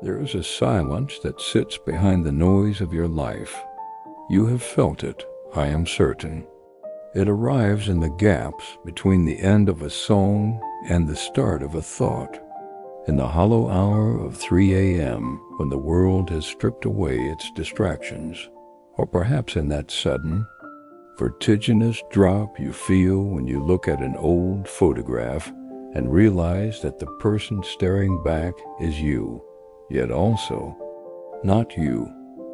There is a silence that sits behind the noise of your life. You have felt it, I am certain. It arrives in the gaps between the end of a song and the start of a thought. In the hollow hour of 3 a.m., when the world has stripped away its distractions, or perhaps in that sudden, vertiginous drop you feel when you look at an old photograph and realize that the person staring back is you, yet also not you.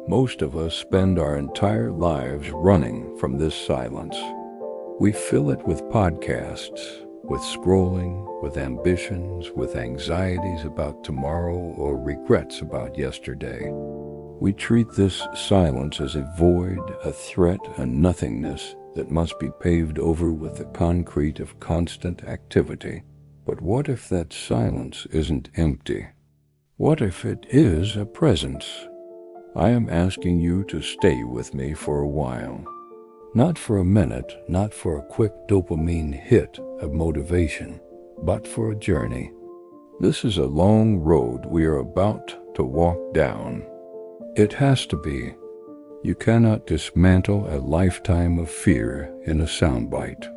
Most of us spend our entire lives running from this silence. We fill it with podcasts, with scrolling, with ambitions, with anxieties about tomorrow or regrets about yesterday. We treat this silence as a void, a threat, a nothingness that must be paved over with the concrete of constant activity. But what if that silence isn't empty? What if it is a presence? I am asking you to stay with me for a while. Not for a minute, not for a quick dopamine hit of motivation, but for a journey. This is a long road we are about to walk down. It has to be. You cannot dismantle a lifetime of fear in a soundbite.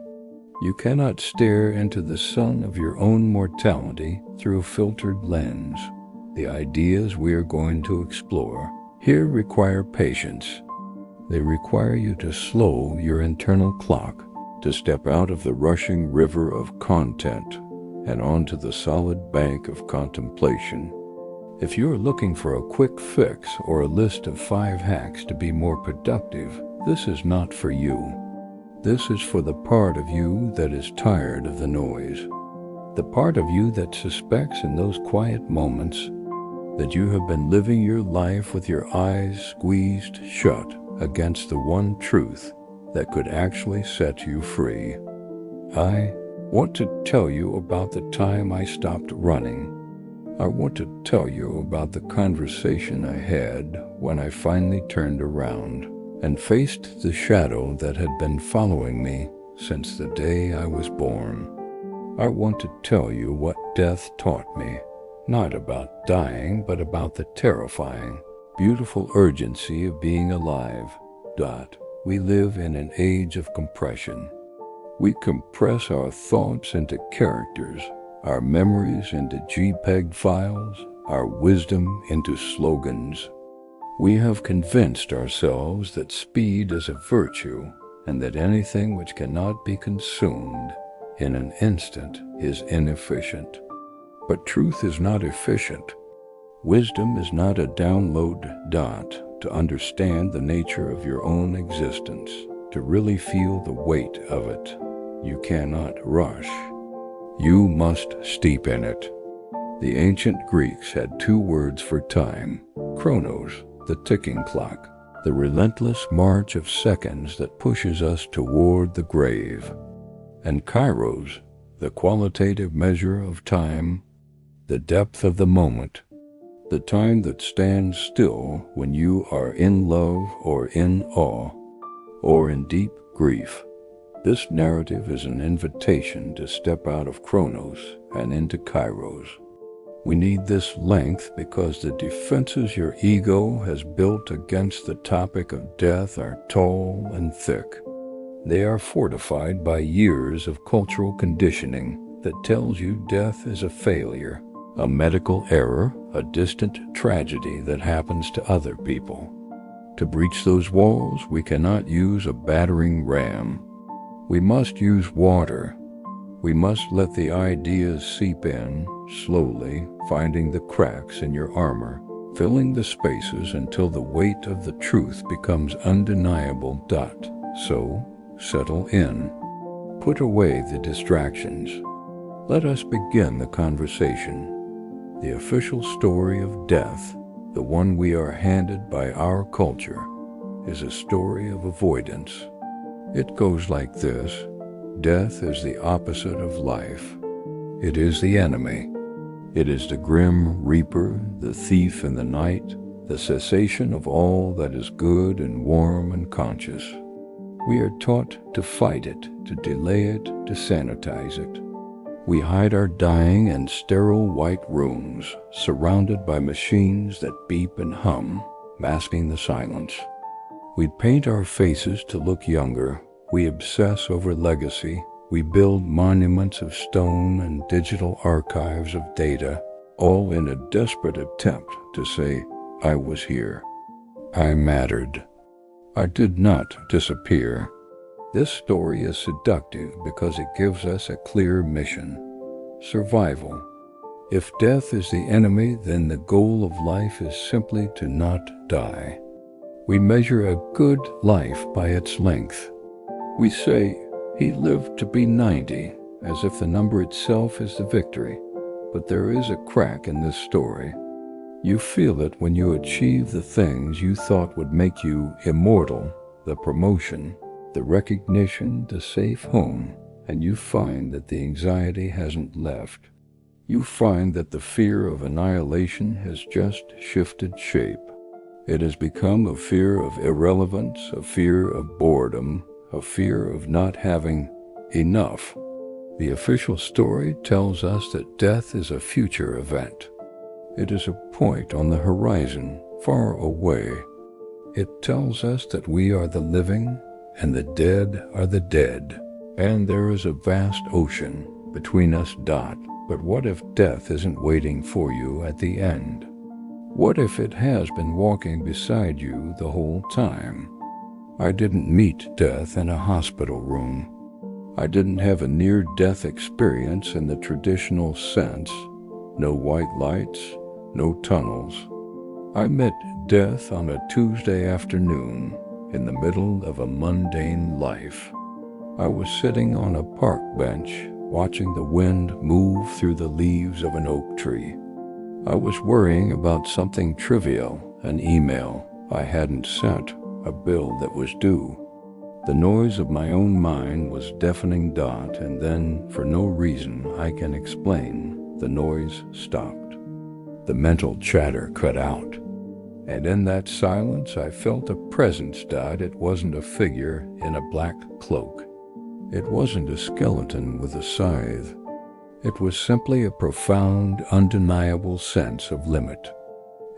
You cannot stare into the sun of your own mortality through a filtered lens. The ideas we are going to explore here require patience. They require you to slow your internal clock, to step out of the rushing river of content and onto the solid bank of contemplation. If you're looking for a quick fix or a list of 5 hacks to be more productive, this is not for you. This is for the part of you that is tired of the noise. The part of you that suspects in those quiet moments that you have been living your life with your eyes squeezed shut against the one truth that could actually set you free. I want to tell you about the time I stopped running. I want to tell you about the conversation I had when I finally turned around and faced the shadow that had been following me since the day I was born. I want to tell you what death taught me, not about dying, but about the terrifying, beautiful urgency of being alive. We live in an age of compression. We compress our thoughts into characters, our memories into JPEG files, our wisdom into slogans. We have convinced ourselves that speed is a virtue and that anything which cannot be consumed in an instant is inefficient. But truth is not efficient. Wisdom is not a download dot to understand the nature of your own existence, to really feel the weight of it. You cannot rush. You must steep in it. The ancient Greeks had 2 words for time: chronos, the ticking clock, the relentless march of seconds that pushes us toward the grave, and kairos, the qualitative measure of time, the depth of the moment, the time that stands still when you are in love or in awe or in deep grief. This narrative is an invitation to step out of chronos and into kairos. We need this length because the defenses your ego has built against the topic of death are tall and thick. They are fortified by years of cultural conditioning that tells you death is a failure, a medical error, a distant tragedy that happens to other people. To breach those walls, we cannot use a battering ram. We must use water. We must let the ideas seep in, slowly, finding the cracks in your armor, filling the spaces until the weight of the truth becomes undeniable. So, settle in. Put away the distractions. Let us begin the conversation. The official story of death, the one we are handed by our culture, is a story of avoidance. It goes like this: death is the opposite of life. It is the enemy. It is the grim reaper, the thief in the night, the cessation of all that is good and warm and conscious. We are taught to fight it, to delay it, to sanitize it. We hide our dying in sterile white rooms, surrounded by machines that beep and hum, masking the silence. We paint our faces to look younger. We obsess over legacy. We build monuments of stone and digital archives of data, all in a desperate attempt to say, I was here. I mattered. I did not disappear. This story is seductive because it gives us a clear mission: survival. If death is the enemy, then the goal of life is simply to not die. We measure a good life by its length. We say, he lived to be 90, as if the number itself is the victory. But there is a crack in this story. You feel it when you achieve the things you thought would make you immortal, the promotion, the recognition, the safe home, and you find that the anxiety hasn't left. You find that the fear of annihilation has just shifted shape. It has become a fear of irrelevance, a fear of boredom, a fear of not having enough. The official story tells us that death is a future event. It is a point on the horizon, far away. It tells us that we are the living and the dead are the dead, and there is a vast ocean between us. But what if death isn't waiting for you at the end? What if it has been walking beside you the whole time? I didn't meet death in a hospital room. I didn't have a near-death experience in the traditional sense. No white lights, no tunnels. I met death on a Tuesday afternoon in the middle of a mundane life. I was sitting on a park bench, watching the wind move through the leaves of an oak tree. I was worrying about something trivial, an email I hadn't sent, a bill that was due. The noise of my own mind was deafening. And then, for no reason I can explain, the noise stopped. The mental chatter cut out. And in that silence I felt a presence. It wasn't a figure in a black cloak. It wasn't a skeleton with a scythe. It was simply a profound, undeniable sense of limit.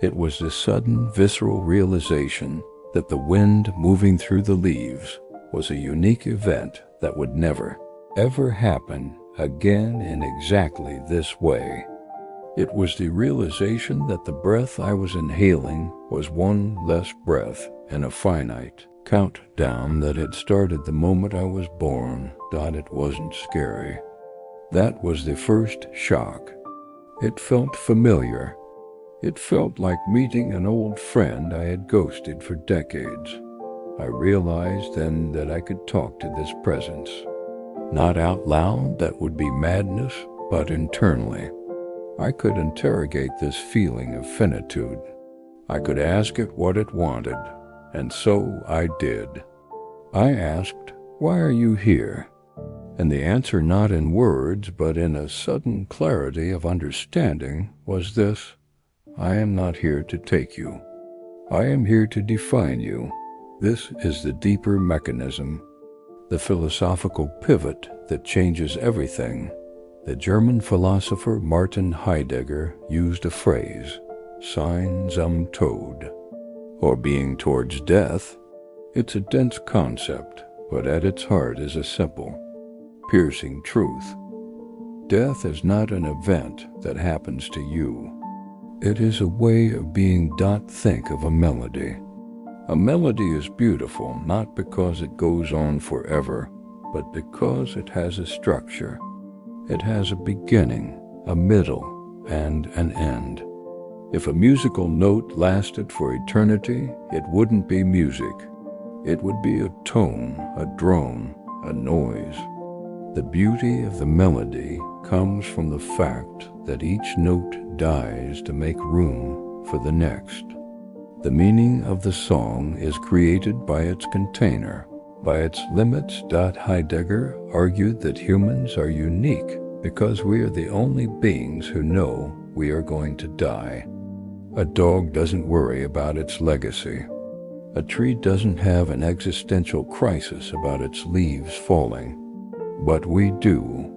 It was the sudden, visceral realization that the wind moving through the leaves was a unique event that would never, ever happen again in exactly this way. It was the realization that the breath I was inhaling was one less breath in a finite countdown that had started the moment I was born. It wasn't scary. That was the first shock. It felt familiar. It felt like meeting an old friend I had ghosted for decades. I realized then that I could talk to this presence. Not out loud, that would be madness, but internally. I could interrogate this feeling of finitude. I could ask it what it wanted, and so I did. I asked, "Why are you here?" And the answer, not in words, but in a sudden clarity of understanding, was this: I am not here to take you. I am here to define you. This is the deeper mechanism, the philosophical pivot that changes everything. The German philosopher Martin Heidegger used a phrase, Sein-zum-Tode, or being towards death. It's a dense concept, but at its heart is a simple, piercing truth. Death is not an event that happens to you. It is a way of being. Think of a melody. A melody is beautiful not because it goes on forever, but because it has a structure. It has a beginning, a middle, and an end. If a musical note lasted for eternity, it wouldn't be music. It would be a tone, a drone, a noise. The beauty of the melody comes from the fact that each note dies to make room for the next. The meaning of the song is created by its container, by its limits. Heidegger argued that humans are unique because we are the only beings who know we are going to die. A dog doesn't worry about its legacy. A tree doesn't have an existential crisis about its leaves falling. But we do.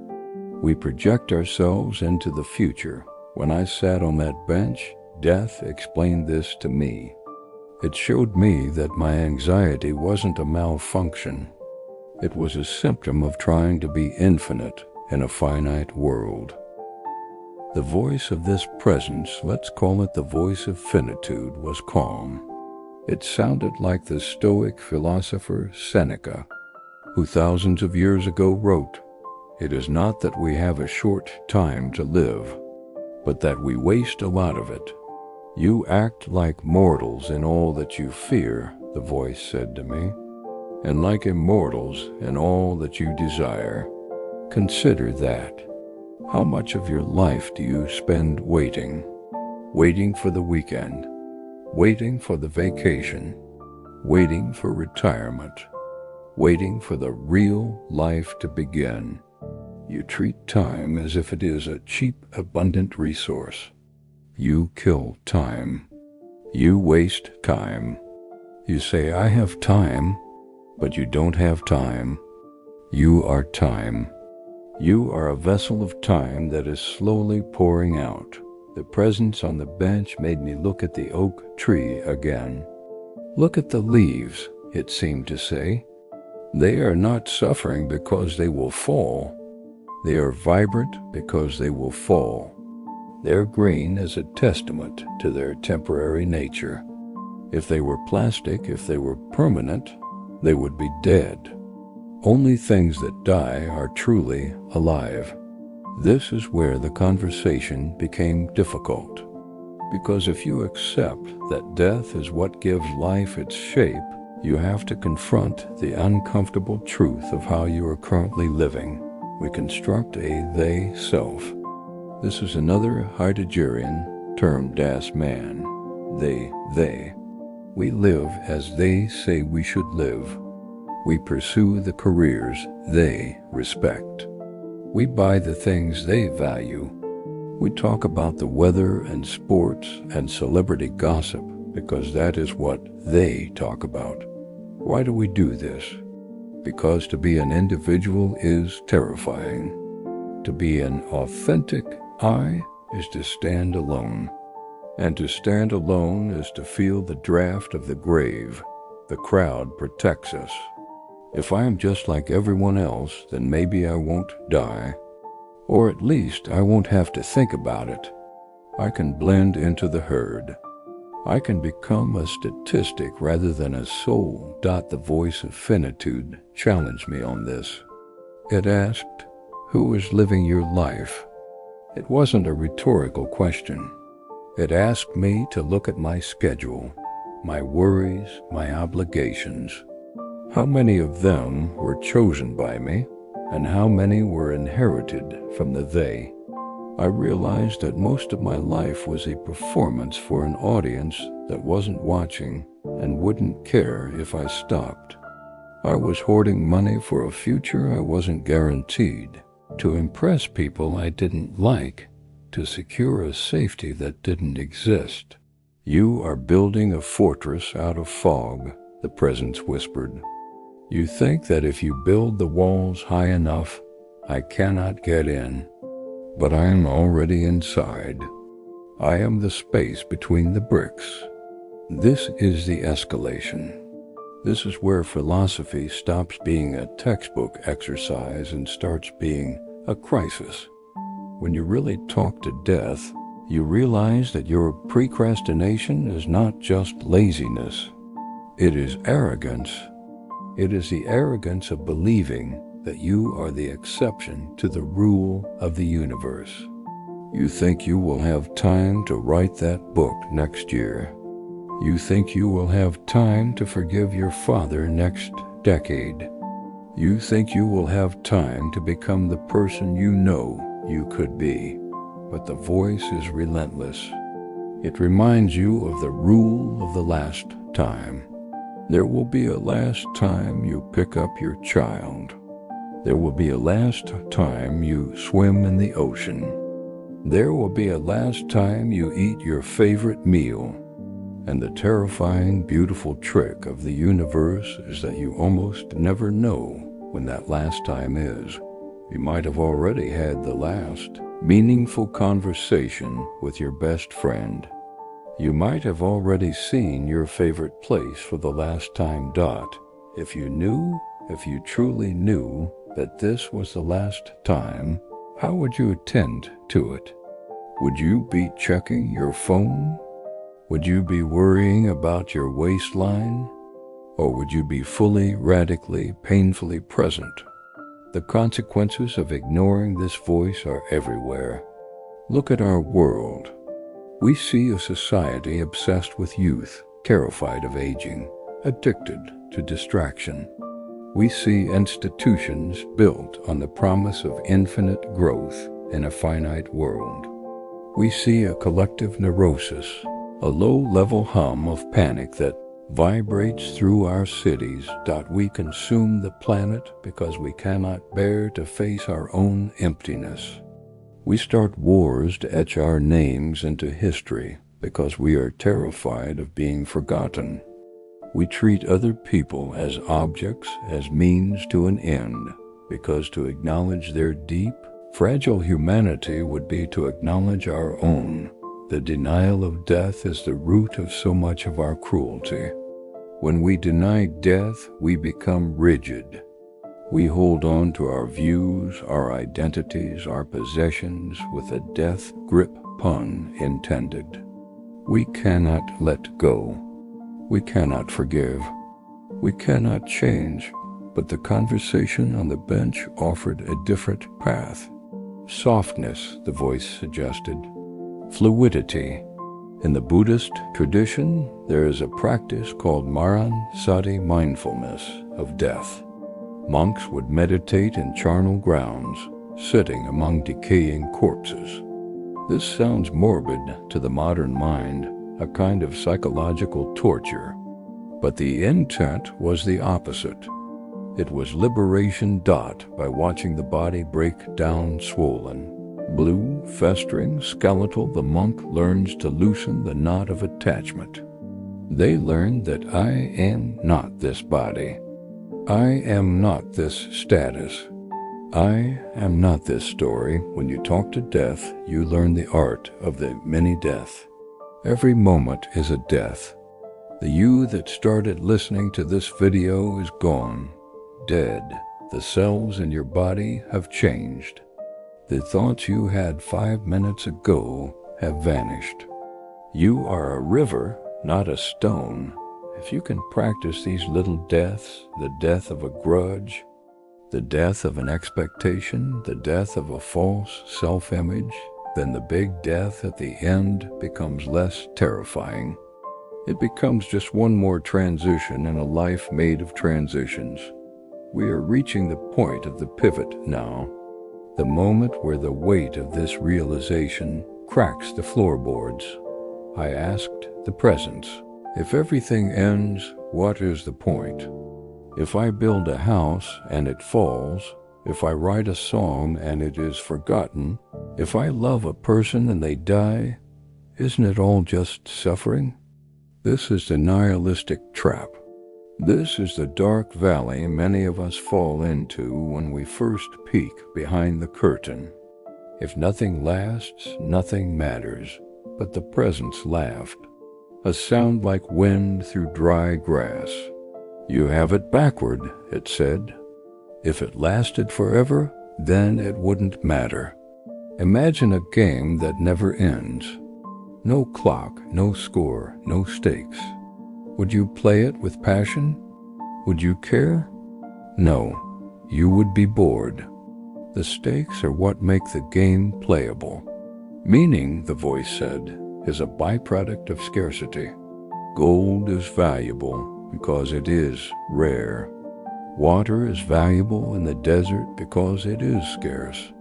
We project ourselves into the future. When I sat on that bench, death explained this to me. It showed me that my anxiety wasn't a malfunction. It was a symptom of trying to be infinite in a finite world. The voice of this presence, let's call it the voice of finitude, was calm. It sounded like the Stoic philosopher Seneca, who thousands of years ago wrote, "It is not that we have a short time to live, but that we waste a lot of it." "You act like mortals in all that you fear," the voice said to me, "and like immortals in all that you desire. Consider that. How much of your life do you spend waiting? Waiting for the weekend, waiting for the vacation, waiting for retirement, waiting for the real life to begin. You treat time as if it is a cheap, abundant resource. You kill time. You waste time. You say, 'I have time,' but you don't have time. You are time. You are a vessel of time that is slowly pouring out." The presence on the bench made me look at the oak tree again. "Look at the leaves," it seemed to say. "They are not suffering because they will fall. They are vibrant because they will fall. Their green is a testament to their temporary nature. If they were plastic, if they were permanent, they would be dead. Only things that die are truly alive." This is where the conversation became difficult, because if you accept that death is what gives life its shape, you have to confront the uncomfortable truth of how you are currently living. We construct a they self. This is another Heideggerian term, das Man. They. We live as they say we should live. We pursue the careers they respect. We buy the things they value. We talk about the weather and sports and celebrity gossip because that is what they talk about. Why do we do this? Because to be an individual is terrifying. To be an authentic I is to stand alone. And to stand alone is to feel the draft of the grave. The crowd protects us. If I am just like everyone else, then maybe I won't die. Or at least I won't have to think about it. I can blend into the herd. I can become a statistic rather than a soul. The voice of finitude challenged me on this. It asked, "Who is living your life?" It wasn't a rhetorical question. It asked me to look at my schedule, my worries, my obligations. How many of them were chosen by me, and how many were inherited from the they? I realized that most of my life was a performance for an audience that wasn't watching and wouldn't care if I stopped. I was hoarding money for a future I wasn't guaranteed, to impress people I didn't like, to secure a safety that didn't exist. "You are building a fortress out of fog," the presence whispered. "You think that if you build the walls high enough, I cannot get in. But I am already inside. I am the space between the bricks." This is the escalation. This is where philosophy stops being a textbook exercise and starts being a crisis. When you really talk to death, you realize that your procrastination is not just laziness. It is arrogance. It is the arrogance of believing that you are the exception to the rule of the universe. You think you will have time to write that book next year. You think you will have time to forgive your father next decade. You think you will have time to become the person you know you could be. But the voice is relentless. It reminds you of the rule of the last time. There will be a last time you pick up your child. There will be a last time you swim in the ocean. There will be a last time you eat your favorite meal. And the terrifying, beautiful trick of the universe is that you almost never know when that last time is. You might have already had the last meaningful conversation with your best friend. You might have already seen your favorite place for the last time. If you truly knew that this was the last time, how would you attend to it? Would you be checking your phone? Would you be worrying about your waistline? Or would you be fully, radically, painfully present? The consequences of ignoring this voice are everywhere. Look at our world. We see a society obsessed with youth, terrified of aging, addicted to distraction. We see institutions built on the promise of infinite growth in a finite world. We see a collective neurosis, a low-level hum of panic that vibrates through our cities. We consume the planet because we cannot bear to face our own emptiness. We start wars to etch our names into history because we are terrified of being forgotten. We treat other people as objects, as means to an end, because to acknowledge their deep, fragile humanity would be to acknowledge our own. The denial of death is the root of so much of our cruelty. When we deny death, we become rigid. We hold on to our views, our identities, our possessions with a death grip, pun intended. We cannot let go. We cannot forgive. We cannot change. But the conversation on the bench offered a different path. Softness, the voice suggested. Fluidity. In the Buddhist tradition, there is a practice called Sati mindfulness of death. Monks would meditate in charnel grounds, sitting among decaying corpses. This sounds morbid to the modern mind, a kind of psychological torture. But the intent was the opposite. It was liberation. By watching the body break down swollen, blue, festering, skeletal, the monk learns to loosen the knot of attachment. They learn that I am not this body. I am not this status. I am not this story. When you talk to death, you learn the art of the mini-death. Every moment is a death. The you that started listening to this video is gone, dead. The cells in your body have changed. The thoughts you had 5 minutes ago have vanished. You are a river, not a stone. If you can practice these little deaths, the death of a grudge, the death of an expectation, the death of a false self-image, then the big death at the end becomes less terrifying. It becomes just one more transition in a life made of transitions. We are reaching the point of the pivot now, the moment where the weight of this realization cracks the floorboards. I asked the presence, if everything ends, what is the point? If I build a house and it falls, if I write a song and it is forgotten, if I love a person and they die, isn't it all just suffering? This is the nihilistic trap. This is the dark valley many of us fall into when we first peek behind the curtain. If nothing lasts, nothing matters. But the presence laughed, a sound like wind through dry grass. You have it backward, it said. If it lasted forever, then it wouldn't matter. Imagine a game that never ends. No clock, no score, no stakes. Would you play it with passion? Would you care? No, you would be bored. The stakes are what make the game playable. Meaning, the voice said, is a byproduct of scarcity. Gold is valuable because it is rare. Water is valuable in the desert because it is scarce.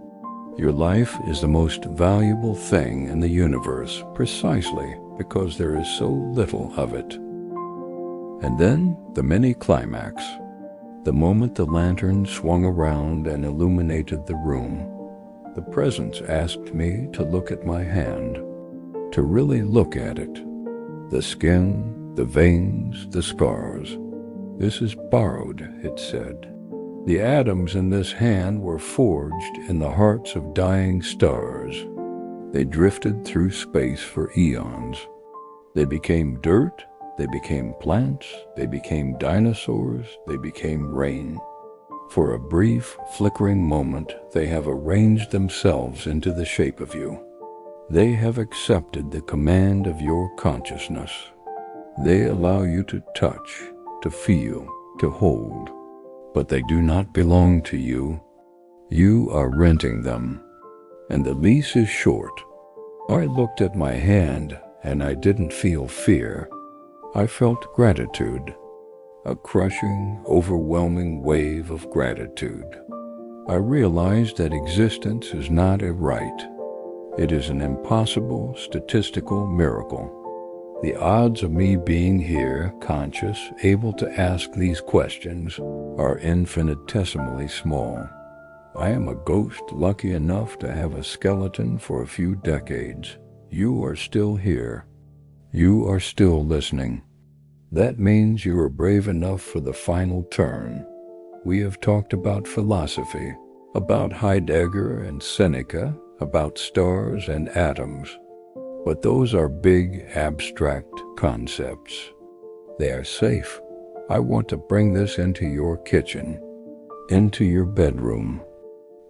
Your life is the most valuable thing in the universe precisely because there is so little of it. And then the mini-climax, the moment the lantern swung around and illuminated the room. The presence asked me to look at my hand, to really look at it. The skin, the veins, the scars. This is borrowed, it said. The atoms in this hand were forged in the hearts of dying stars. They drifted through space for eons. They became dirt, they became plants, they became dinosaurs, they became rain. For a brief, flickering moment, they have arranged themselves into the shape of you. They have accepted the command of your consciousness. They allow you to touch, to feel, to hold. But they do not belong to you. You are renting them. And the lease is short. I looked at my hand, and I didn't feel fear. I felt gratitude. A crushing, overwhelming wave of gratitude. I realized that existence is not a right. It is an impossible statistical miracle. The odds of me being here, conscious, able to ask these questions, are infinitesimally small. I am a ghost lucky enough to have a skeleton for a few decades. You are still here. You are still listening. That means you are brave enough for the final turn. We have talked about philosophy, about Heidegger and Seneca, about stars and atoms. But those are big, abstract concepts. They are safe. I want to bring this into your kitchen, into your bedroom,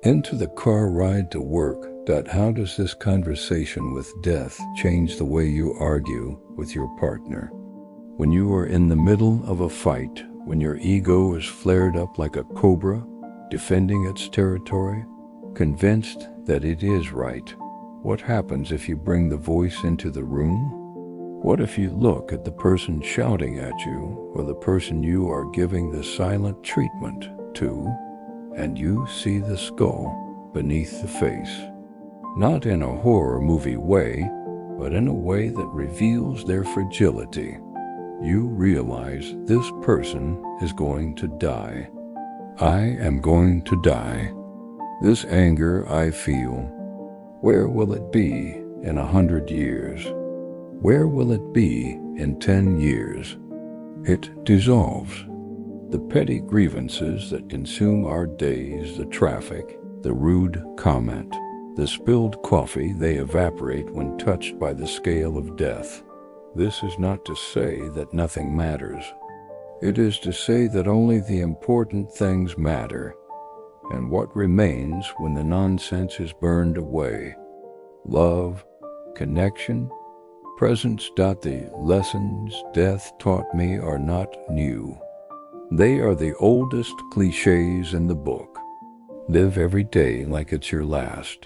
into the car ride to work. How does this conversation with death change the way you argue with your partner? When you are in the middle of a fight, when your ego is flared up like a cobra, defending its territory, convinced that it is right, what happens if you bring the voice into the room? What if you look at the person shouting at you, or the person you are giving the silent treatment to, and you see the skull beneath the face? Not in a horror movie way, but in a way that reveals their fragility. You realize this person is going to die. I am going to die. This anger I feel, where will it be in 100 years? Where will it be in 10 years? It dissolves. The petty grievances that consume our days, the traffic, the rude comment, the spilled coffee, they evaporate when touched by the scale of death. This is not to say that nothing matters. It is to say that only the important things matter, and what remains when the nonsense is burned away. Love, connection, presence. The lessons death taught me are not new. They are the oldest cliches in the book. Live every day like it's your last.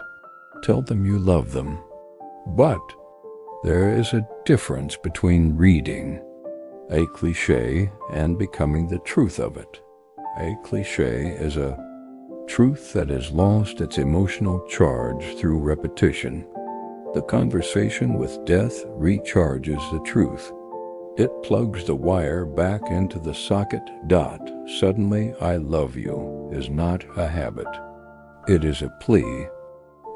Tell them you love them. But there is a difference between reading a cliché and becoming the truth of it. A cliché is a truth that has lost its emotional charge through repetition. The conversation with death recharges the truth. It plugs the wire back into the socket. Suddenly, I love you is not a habit. It is a plea.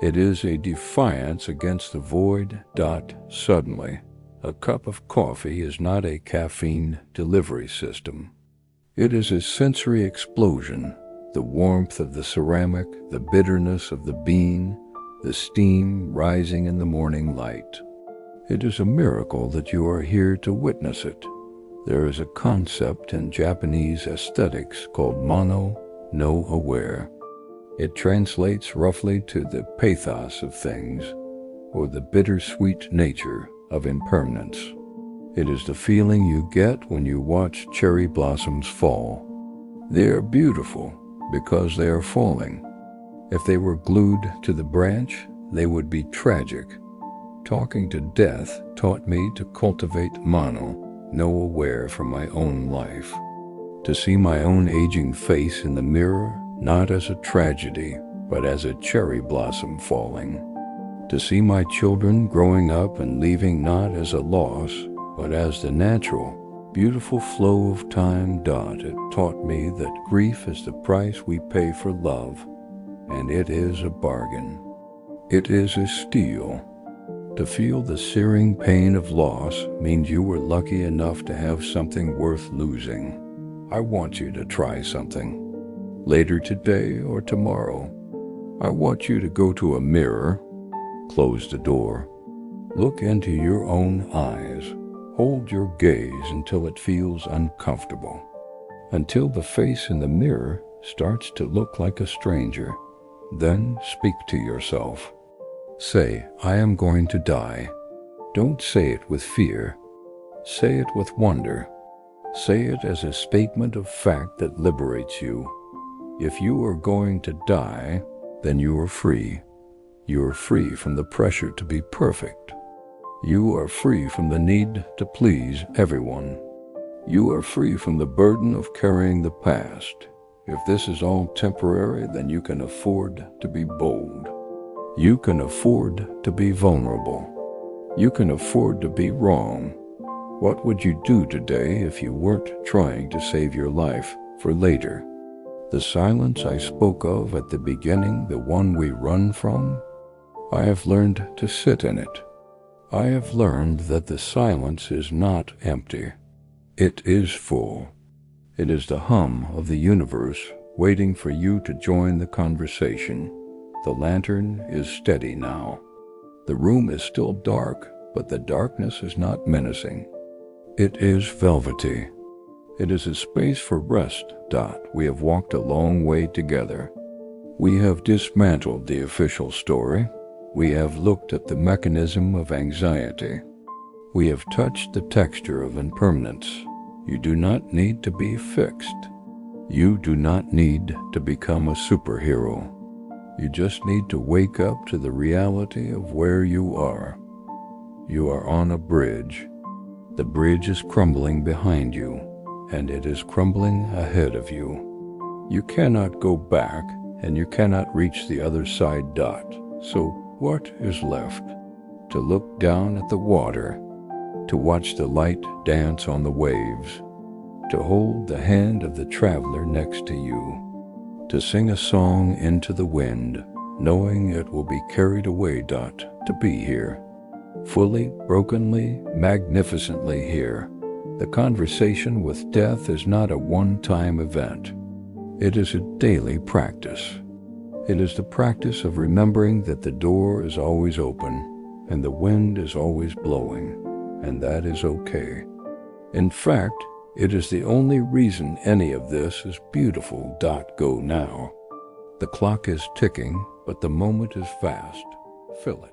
It is a defiance against the void. Suddenly, a cup of coffee is not a caffeine delivery system. It is a sensory explosion, the warmth of the ceramic, the bitterness of the bean, the steam rising in the morning light. It is a miracle that you are here to witness it. There is a concept in Japanese aesthetics called mono no aware. It translates roughly to the pathos of things, or the bittersweet nature of impermanence. It is the feeling you get when you watch cherry blossoms fall. They are beautiful because they are falling. If they were glued to the branch, they would be tragic. Talking to death taught me to cultivate mono, no aware from my own life. To see my own aging face in the mirror, not as a tragedy, but as a cherry blossom falling. To see my children growing up and leaving not as a loss, but as the natural, beautiful flow of time. It taught me that grief is the price we pay for love, and it is a bargain. It is a steal. To feel the searing pain of loss means you were lucky enough to have something worth losing. I want you to try something. later today or tomorrow. I want you to go to a mirror, close the door, look into your own eyes, hold your gaze until it feels uncomfortable, until the face in the mirror starts to look like a stranger. Then speak to yourself. Say, I am going to die. Don't say it with fear. Say it with wonder. Say it as a statement of fact that liberates you. If you are going to die, then you are free. You are free from the pressure to be perfect. You are free from the need to please everyone. You are free from the burden of carrying the past. If this is all temporary, then you can afford to be bold. You can afford to be vulnerable. You can afford to be wrong. What would you do today if you weren't trying to save your life for later? The silence I spoke of at the beginning, the one we run from, I have learned to sit in it. I have learned that the silence is not empty. It is full. It is the hum of the universe waiting for you to join the conversation. The lantern is steady now. The room is still dark, but the darkness is not menacing. It is velvety. It is a space for rest. We have walked a long way together. We have dismantled the official story. We have looked at the mechanism of anxiety. We have touched the texture of impermanence. You do not need to be fixed. You do not need to become a superhero. You just need to wake up to the reality of where you are. You are on a bridge. The bridge is crumbling behind you, and it is crumbling ahead of you. You cannot go back, and you cannot reach the other side. So what is left? To look down at the water, to watch the light dance on the waves, to hold the hand of the traveler next to you, to sing a song into the wind, knowing it will be carried away. To be here, fully, brokenly, magnificently here. The conversation with death is not a one-time event. It is a daily practice. It is the practice of remembering that the door is always open and the wind is always blowing, and that is okay. In fact, it is the only reason any of this is beautiful. Go now. The clock is ticking, but the moment is fast. Fill it.